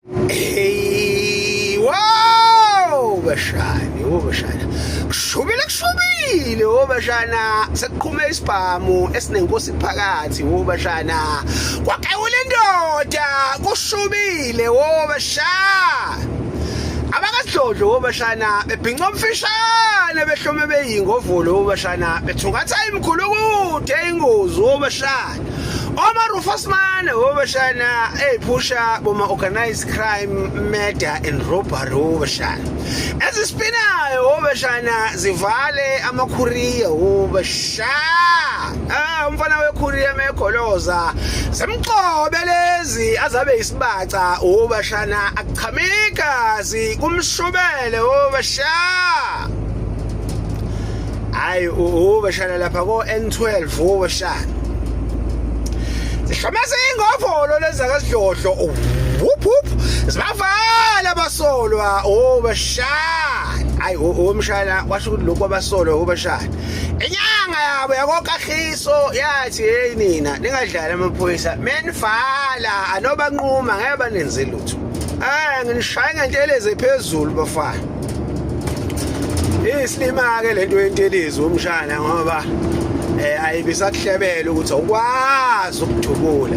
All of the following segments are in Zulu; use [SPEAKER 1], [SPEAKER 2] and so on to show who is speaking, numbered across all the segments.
[SPEAKER 1] Hey, wow, bashani, bashana. Kushubile bashana. Sekuqhume isibhamu esinenkosi phakathi bashana. Kwaqewula indoda, kushubile bashana. Abakasidlodlo bashana bebhinqa umfishane behlome beyingovulo bashana bethungatha imkhulukude eingozi bashana. Oma Rufusman bashana ephusha boma organized crime murder and robbery bashana. Ezispinayo bashana zivale amakhuriya bashana. Umfana wekhuriya mekholoza semqobe lezi azabe isibaca bashana aqhamikazi kumshubele bashana. Hayi bashana lapha ko N12 bashana. Shamase ingofolo lezakasidlodlo whoop whoop sibavala abasolwa bashana. Hayi umshana washo ukuthi lokho abasolwa bashana inyanga yabo yakokahiso yathi hey nina ningadlala amaphoyisa menifala anobanquma ngeke banenze lutho nginishaya ngentelezi ephezulu bafana. Isilima ke lento yentelezi umshana ngoba ayibisakuhlebela ukuthi ukwazi ukujubula.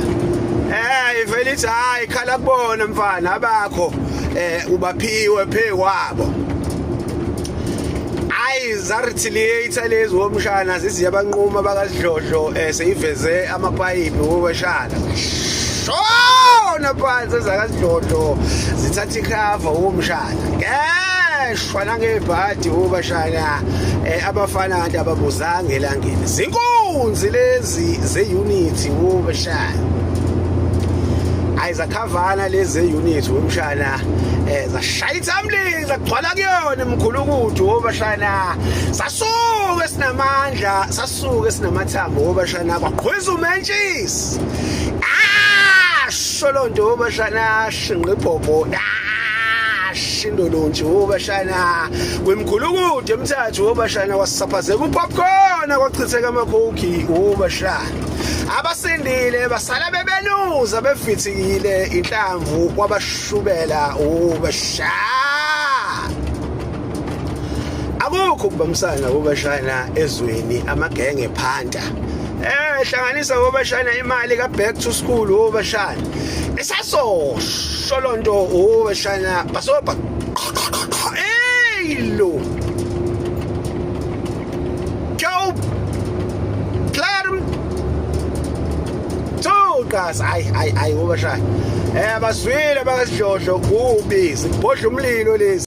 [SPEAKER 1] Vele ithi hayi khala kubona mfana abakho ubaphiwe phekwabo. Zaretiliator lezi womshana siziyabanquma bakasidlodlo seyiveze amapayipi bashana. Shona phansi zakasidlodlo zithatha ikhava womshana. Ngeshwa nangebhadi bashana abafana kanti ababuzanga elangeni. Zinkunzi lezi ze-unity bashana. Ayizakhavana lezi ze-unity womshana zashayitha amlingi zagcwala kuyona emkhulukudu bashana. Sasuke sinamandla sasuke sinamathambo bashana kwaqhwiza umentshisi. Sholonto bashana shinqe ibhobho. Shindolonje bashana kwemkhulukude emthathu bashana wasisaphazeka upopcorn kwachitheka amakhoki bashana. Abasindile basala bebenuza bevithikile inhlamvu kwabashubela bashana. Akukho kubamsana bashana ezweni amagenge phanda. Hlanganisa bashana imali ka back to school bashana. Isaso sholonto bashana basoba. Lo. Go. Plan. Togas ay bashana. Baswile bakasidlodlo kubi sibhodla umlilo lezi.